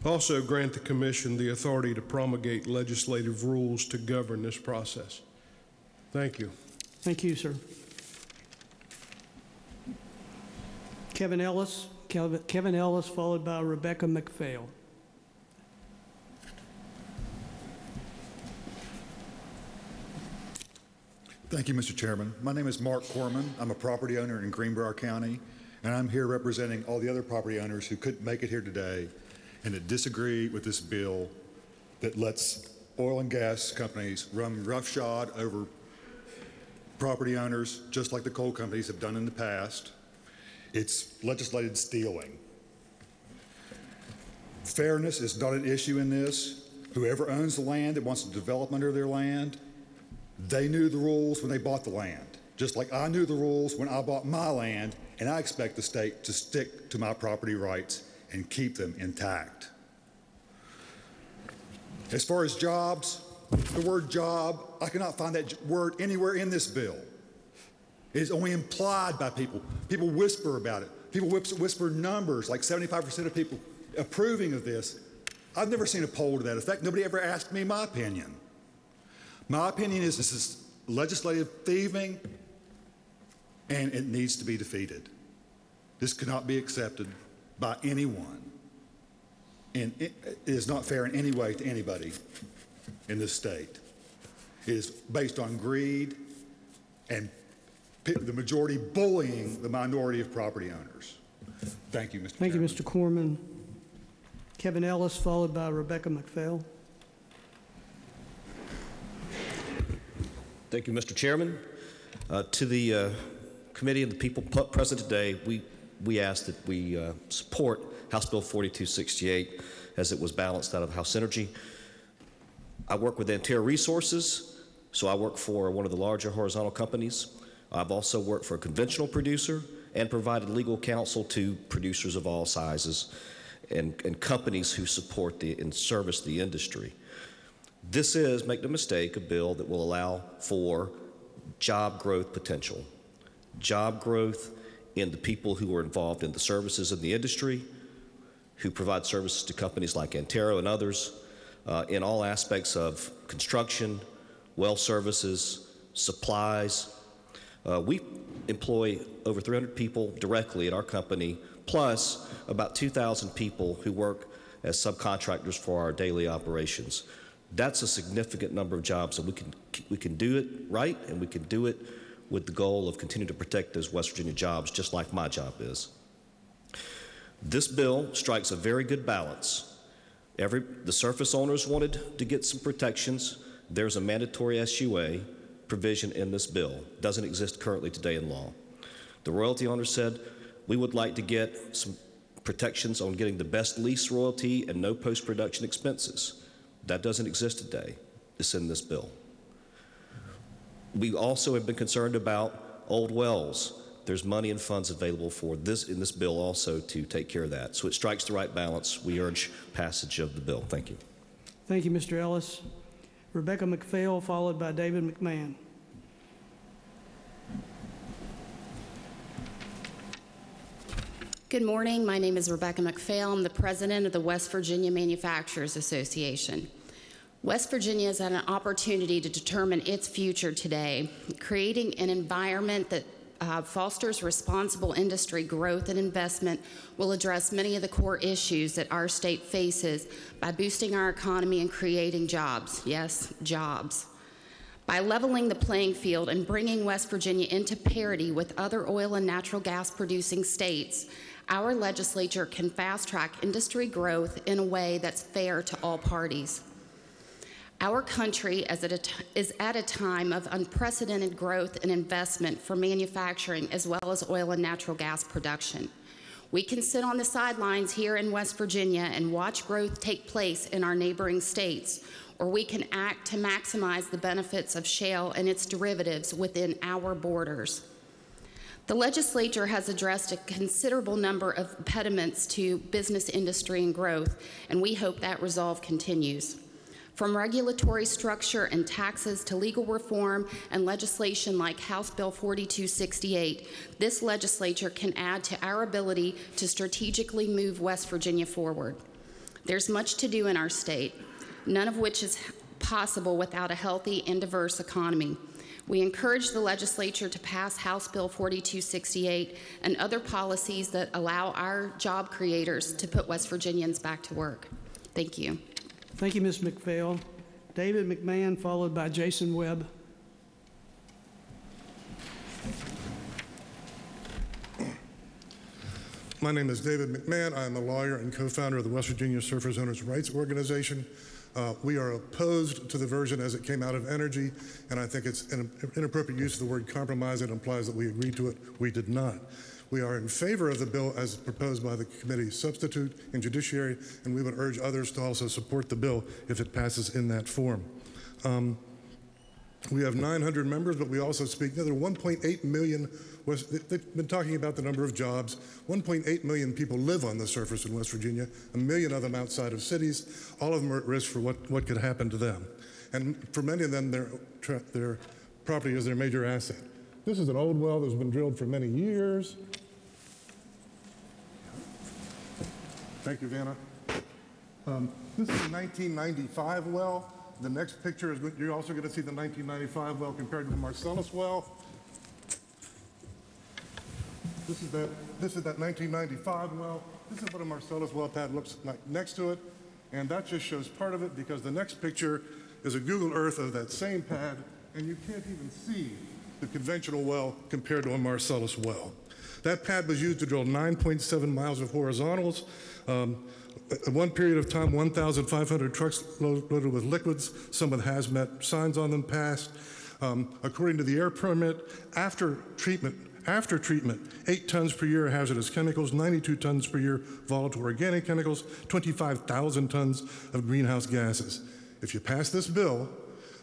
Also grant the Commission the authority to promulgate legislative rules to govern this process. Thank you. Thank you, sir. Kevin Ellis, followed by Rebecca McPhail. Thank you, Mr. Chairman. My name is Mark Corman. I'm a property owner in Greenbrier County, and I'm here representing all the other property owners who couldn't make it here today and that disagree with this bill that lets oil and gas companies run roughshod over property owners, just like the coal companies have done in the past. It's legislated stealing. Fairness is not an issue in this. Whoever owns the land that wants to develop under their land, they knew the rules when they bought the land, just like I knew the rules when I bought my land, and I expect the state to stick to my property rights and keep them intact. As far as jobs, the word job, I cannot find that word anywhere in this bill. It is only implied by people. People whisper about it. People whisper numbers, like 75% of people approving of this. I've never seen a poll to that effect. Nobody ever asked me my opinion. My opinion is this is legislative thieving, and it needs to be defeated. This cannot be accepted by anyone, and it is not fair in any way to anybody in this state. It is based on greed and the majority bullying the minority of property owners. Thank you, Mr. Chairman. Thank you, Mr. Corman. Kevin Ellis, followed by Rebecca McPhail. Thank you, Mr. Chairman. To the committee and the people present today, we ask that we support House Bill 4268 as it was balanced out of House Energy. I work with Antero Resources, so I work for one of the larger horizontal companies. I've also worked for a conventional producer and provided legal counsel to producers of all sizes and companies who support and service the industry. This is, make no mistake, a bill that will allow for job growth potential. Job growth in the people who are involved in the services in the industry, who provide services to companies like Antero and others, in all aspects of construction, well services, supplies. We employ over 300 people directly at our company, plus about 2,000 people who work as subcontractors for our daily operations. That's a significant number of jobs, and we can do it right, and we can do it with the goal of continuing to protect those West Virginia jobs, just like my job is. This bill strikes a very good balance. The surface owners wanted to get some protections. There's a mandatory SUA provision in this bill. Doesn't exist currently today in law. The royalty owner said, we would like to get some protections on getting the best lease royalty and no post-production expenses. That doesn't exist today. It's in this bill. We also have been concerned about old wells. There's money and funds available for this in this bill also to take care of that. So it strikes the right balance. We urge passage of the bill. Thank you. Thank you, Mr. Ellis. Rebecca McPhail, followed by David McMahon. Good morning. My name is Rebecca McPhail. I'm the president of the West Virginia Manufacturers Association. West Virginia has had an opportunity to determine its future today, creating an environment that fosters responsible industry growth and investment will address many of the core issues that our state faces by boosting our economy and creating jobs. Yes, jobs. By leveling the playing field and bringing West Virginia into parity with other oil and natural gas producing states, our legislature can fast-track industry growth in a way that's fair to all parties. Our country is at a time of unprecedented growth and investment for manufacturing as well as oil and natural gas production. We can sit on the sidelines here in West Virginia and watch growth take place in our neighboring states, or we can act to maximize the benefits of shale and its derivatives within our borders. The legislature has addressed a considerable number of impediments to business, industry, and growth, and we hope that resolve continues. From regulatory structure and taxes to legal reform and legislation like House Bill 4268, this legislature can add to our ability to strategically move West Virginia forward. There's much to do in our state, none of which is possible without a healthy and diverse economy. We encourage the legislature to pass House Bill 4268 and other policies that allow our job creators to put West Virginians back to work. Thank you. Thank you, Ms. McPhail. David McMahon, followed by Jason Webb. My name is David McMahon. I am a lawyer and co-founder of the West Virginia Surface Owners' Rights Organization. We are opposed to the version as it came out of Energy, and I think it's an inappropriate use of the word compromise. It implies that we agreed to it. We did not. We are in favor of the bill as proposed by the committee substitute in Judiciary, and we would urge others to also support the bill if it passes in that form. We have 900 members, but we also speak, there are 1.8 million, they've been talking about the number of jobs. 1.8 million people live on the surface in West Virginia, 1 million of them outside of cities. All of them are at risk for what could happen to them. And for many of them, their property is their major asset. This is an old well that's been drilled for many years. Thank you, Vanna. This is a 1995 well. The next picture is you're also going to see the 1995 well compared to the Marcellus well. This is that 1995 well. This is what a Marcellus well pad looks like next to it, and that just shows part of it because the next picture is a Google Earth of that same pad, and you can't even see the conventional well compared to a Marcellus well. That pad was used to drill 9.7 miles of horizontals. At one period of time, 1,500 trucks loaded with liquids, some with hazmat signs on them passed. According to the air permit, after treatment, 8 tons per year of hazardous chemicals, 92 tons per year volatile organic chemicals, 25,000 tons of greenhouse gases. If you pass this bill,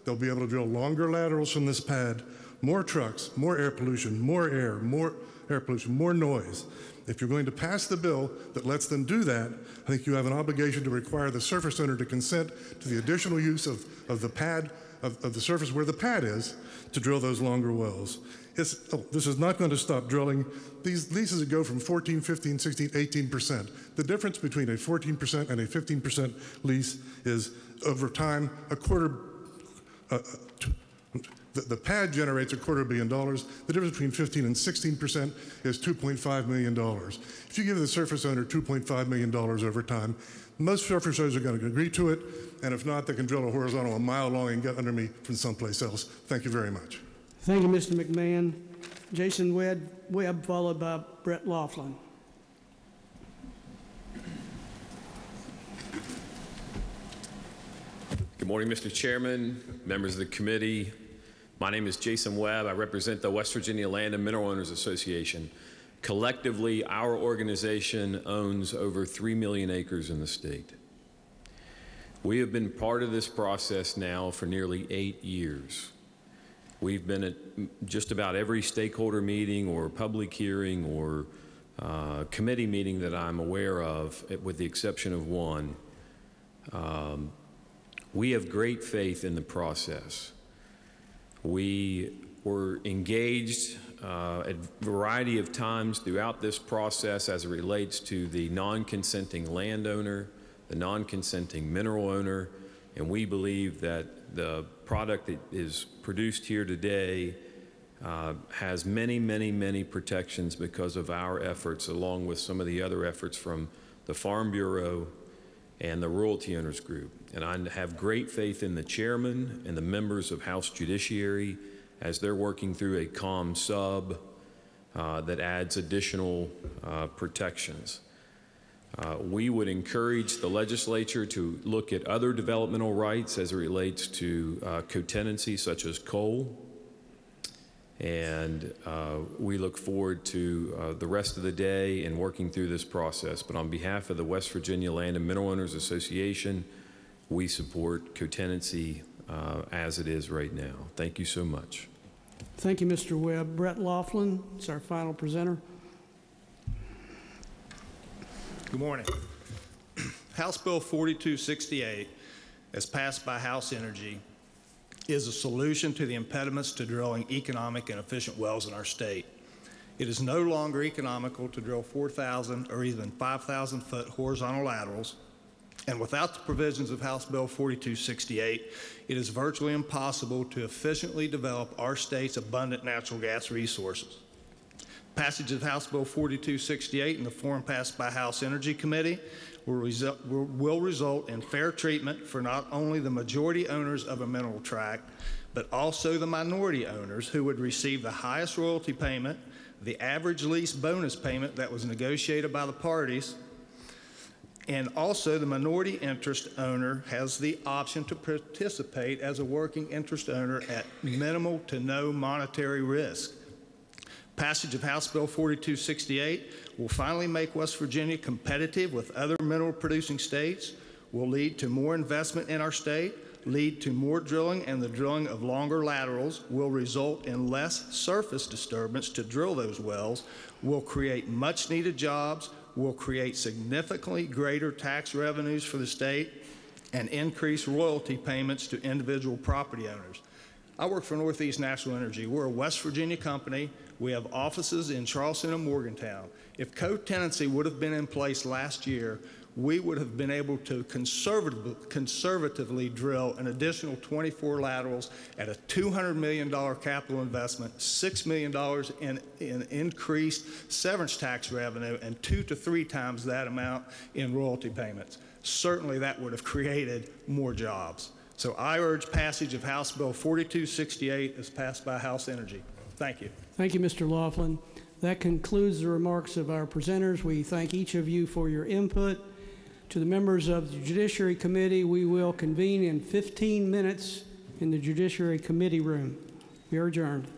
they'll be able to drill longer laterals from this pad, more trucks, more air pollution, more air pollution, more noise. If you're going to pass the bill that lets them do that, I think you have an obligation to require the surface owner to consent to the additional use of the pad, of the surface where the pad is, to drill those longer wells. This is not going to stop drilling. These leases go from 14, 15, 16, 18%. The difference between a 14% and a 15% lease is, over time, the pad generates $250 million. The difference between 15 and 16% is $2.5 million. If you give the surface owner $2.5 million over time, most surface owners are going to agree to it, and if not, they can drill a horizontal a mile long and get under me from someplace else. Thank you very much. Thank you, Mr. McMahon. Jason Webb, followed by Brett Laughlin. Good morning, Mr. Chairman, members of the committee. My name is Jason Webb. I represent the West Virginia Land and Mineral Owners Association. Collectively, our organization owns over 3 million acres in the state. We have been part of this process now for nearly 8 years. We've been at just about every stakeholder meeting or public hearing or committee meeting that I'm aware of, with the exception of one. We have great faith in the process. We were engaged at a variety of times throughout this process as it relates to the non-consenting landowner, the non-consenting mineral owner, and we believe that the product that is produced here today has many, many, many protections because of our efforts, along with some of the other efforts from the Farm Bureau and the Royalty Owners Group. And I have great faith in the chairman and the members of House Judiciary as they're working through a COM sub that adds additional protections. We would encourage the legislature to look at other developmental rights as it relates to co-tenancy, such as coal. And we look forward to the rest of the day and working through this process. But on behalf of the West Virginia Land and Mineral Owners Association, we support co-tenancy as it is right now. Thank you so much. Thank you, Mr. Webb. Brett Laughlin is our final presenter. Good morning. House Bill 4268, as passed by House Energy, is a solution to the impediments to drilling economic and efficient wells in our state. It is no longer economical to drill 4,000 or even 5,000 foot horizontal laterals, and without the provisions of House Bill 4268, it is virtually impossible to efficiently develop our state's abundant natural gas resources. Passage of House Bill 4268 in the form passed by House Energy Committee will result in fair treatment for not only the majority owners of a mineral tract, but also the minority owners who would receive the highest royalty payment, the average lease bonus payment that was negotiated by the parties, and also the minority interest owner has the option to participate as a working interest owner at minimal to no monetary risk. Passage of House Bill 4268 will finally make West Virginia competitive with other mineral producing states, will lead to more investment in our state, lead to more drilling, and the drilling of longer laterals will result in less surface disturbance to drill those wells, will create much needed jobs, will create significantly greater tax revenues for the state, and increase royalty payments to individual property owners. I work for Northeast National Energy. We're a West Virginia company. We have offices in Charleston and Morgantown. If co-tenancy would have been in place last year, we would have been able to conservatively drill an additional 24 laterals at a $200 million capital investment, $6 million in increased severance tax revenue, and 2 to 3 times that amount in royalty payments. Certainly that would have created more jobs. So I urge passage of House Bill 4268 as passed by House Energy. Thank you. Thank you, Mr. Laughlin. That concludes the remarks of our presenters. We thank each of you for your input. To the members of the Judiciary Committee, we will convene in 15 minutes in the Judiciary Committee room. We are adjourned.